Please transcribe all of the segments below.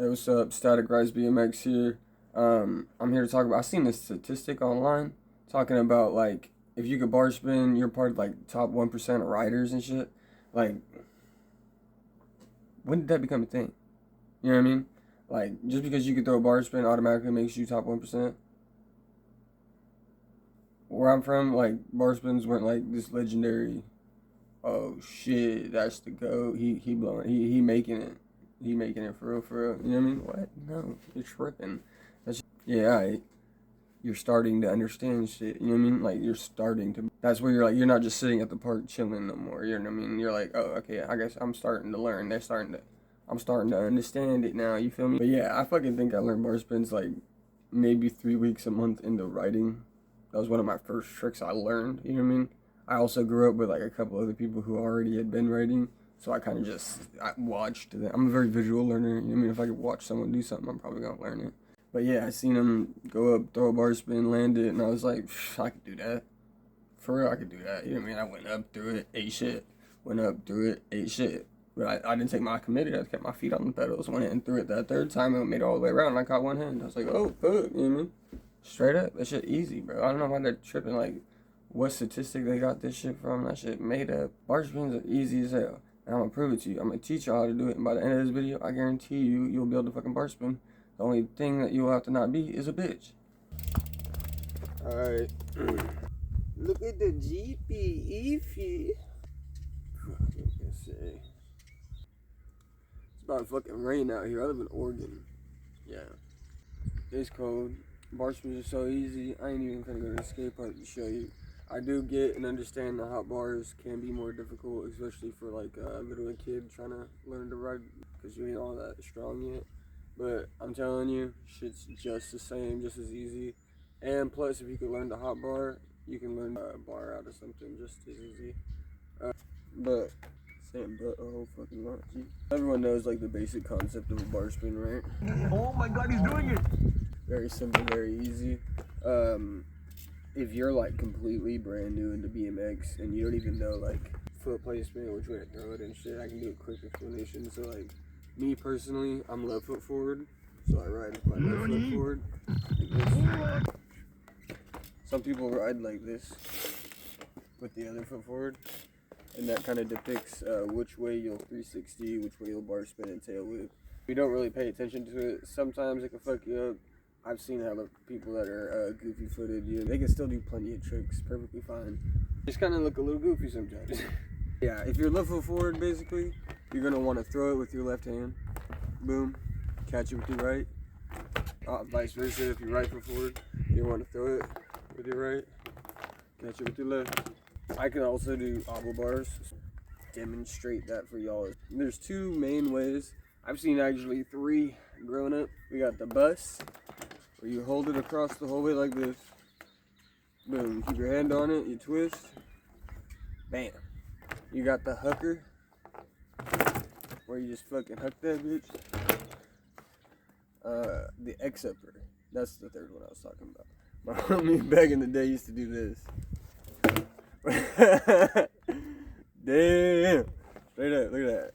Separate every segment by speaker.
Speaker 1: Hey, what's up? Static Rise BMX here. I'm here to talk about. I seen this statistic online talking about like if you could bar spin, you're part of like top 1% of riders and shit. Like, when did that become a thing? You know what I mean? Like, just because you could throw a bar spin automatically makes you top 1%. Where I'm from, like bar spins weren't like this legendary. Oh shit, that's the goat. He blowing. He making it. He making it for real, for real. You know what I mean? What? No, you're tripping. Yeah, you're starting to understand shit. You know what I mean? Like you're starting to. That's where you're like, you're not just sitting at the park chilling no more. You know what I mean? You're like, oh, okay, I guess I'm starting to learn. I'm starting to understand it now. You feel me? But yeah, I fucking think I learned bar spins like maybe 3 weeks a month into riding. That was one of my first tricks I learned. You know what I mean? I also grew up with like a couple other people who already had been riding. So I kind of I watched them. I'm a very visual learner. You know what I mean? If I could watch someone do something, I'm probably going to learn it. But yeah, I seen him go up, throw a bar spin, land it, and I was like, I could do that. For real, I could do that. You know what I mean? I went up, threw it, ate shit. Went up, threw it, ate shit. But I didn't take my committed. I kept my feet on the pedals. Went in and threw it that third time and made it all the way around. And I caught one hand. I was like, oh, fuck. You know what I mean? Straight up. That shit easy, bro. I don't know why they're tripping. Like, what statistic they got this shit from? That shit made up. Bar spins are easy as hell. And I'm gonna prove it to you. I'm gonna teach y'all how to do it. And by the end of this video, I guarantee you'll be able to fucking bar spin. The only thing that you'll have to not be is a bitch. Alright. Look at the GP. It's about to fucking rain out here. I live in Oregon. Yeah. It's cold. Bar spins are so easy. I ain't even gonna go to the skate park to show you. I do get and understand that hot bars can be more difficult, especially for like a little kid trying to learn to ride because you ain't all that strong yet. But I'm telling you, shit's just the same, just as easy. And plus, if you could learn the hot bar, you can learn a bar out of something just as easy. But saying but a whole fucking lot. Everyone knows like the basic concept of a bar spin, right?
Speaker 2: Oh my god, he's doing it!
Speaker 1: Very simple, very easy. If you're like completely brand new into BMX and you don't even know like foot placement, which way to throw it and shit, I can do a quick explanation. So like me personally, I'm left foot forward, so I ride with my left foot forward like this. Some people ride like this with the other foot forward, and that kind of depicts which way you'll 360, which way you'll bar spin and tail whip. If you don't really pay attention to it, sometimes it can fuck you up. I've seen how people that are goofy footed, you know, they can still do plenty of tricks perfectly fine. Just kind of look a little goofy sometimes. Yeah, if you're left foot forward, basically, you're going to want to throw it with your left hand. Boom. Catch it with your right. Vice versa, if you're right foot forward, you want to throw it with your right. Catch it with your left. I can also do obble bars. Demonstrate that for y'all. There's two main ways. I've seen actually 3 growing up. We got the bus, where you hold it across the whole way like this. Boom. Keep your hand on it. You twist. Bam. You got the hucker, where you just fucking huck that bitch. The X-upper. That's the third one I was talking about. My homie back in the day used to do this. Damn. Straight up. Look at that.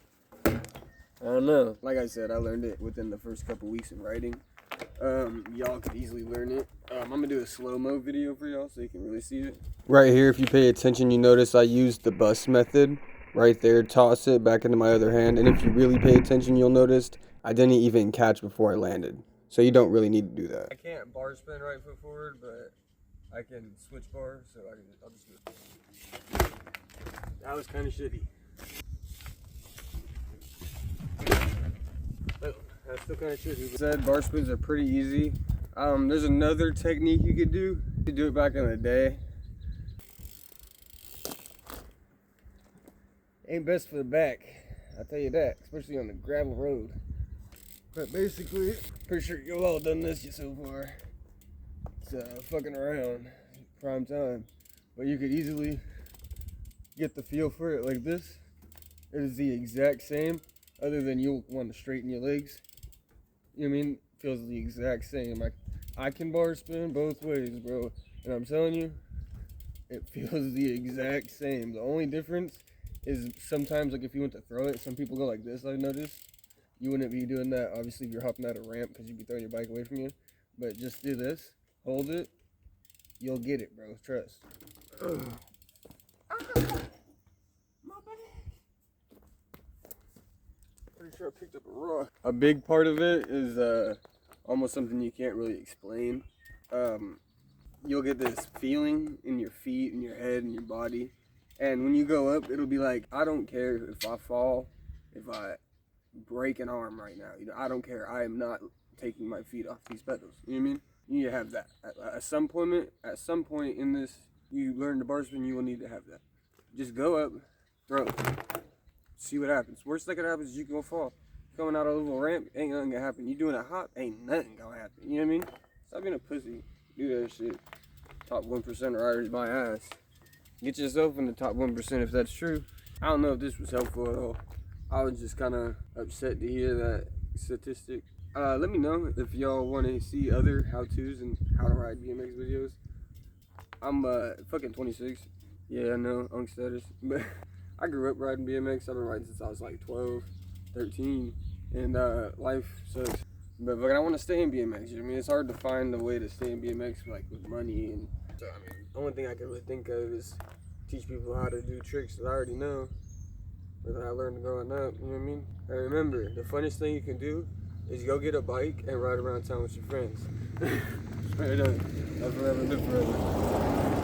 Speaker 1: I don't know. Like I said, I learned it within the first couple weeks of riding. Y'all could easily learn it. I'm gonna do a slow-mo video for y'all so you can really see it. Right here, if you pay attention, you notice I used the bus method. Right there, toss it back into my other hand. And if you really pay attention, you'll notice I didn't even catch before I landed. So you don't really need to do that. I can't bar spin right foot forward, but I can switch bars, so I'll just do it. That was kind of shitty. That's still kind of shitty. Said bar spins are pretty easy. There's another technique you could do. You do it back in the day. Ain't best for the back, I'll tell you that, especially on the gravel road. But basically, pretty sure you've all done this so far. It's fucking around, prime time. But you could easily get the feel for it like this. It is the exact same, other than you'll want to straighten your legs. You know what I mean? Feels the exact same. I can bar spin both ways, bro. And I'm telling you, it feels the exact same. The only difference is sometimes, like if you want to throw it, some people go like this, I've noticed. You wouldn't be doing that, obviously, if you're hopping out a ramp because you'd be throwing your bike away from you. But just do this. Hold it. You'll get it, bro. Trust. Pretty sure I picked up a rock. A big part of it is almost something you can't really explain. You'll get this feeling in your feet, in your head, in your body. And when you go up, it'll be like, I don't care if I fall, if I break an arm right now. You know, I don't care. I am not taking my feet off these pedals. You know what I mean? You need to have that. At some point in this, you learn the bar spin, you will need to have that. Just go up, throw. See what happens. Worst that could happen is you can fall. Coming out of a little ramp, ain't nothing gonna happen. You doing a hop, ain't nothing gonna happen. You know what I mean? Stop being a pussy. Do that shit. Top 1% riders my ass. Get yourself in the top 1% if that's true. I don't know if this was helpful at all. I was just kind of upset to hear that statistic. Let me know if y'all want to see other how-tos and how to ride BMX videos. I'm fucking 26. Yeah, I know, unk status. But I grew up riding BMX. I've been riding since I was like 12, 13. And life sucks. But I want to stay in BMX. You know what I mean? It's hard to find a way to stay in BMX like with money. And so, I mean, the only thing I can really think of is teach people how to do tricks that I already know. That I learned growing up, you know what I mean? And remember, the funnest thing you can do is go get a bike and ride around town with your friends. Straight up. That's forever, live forever.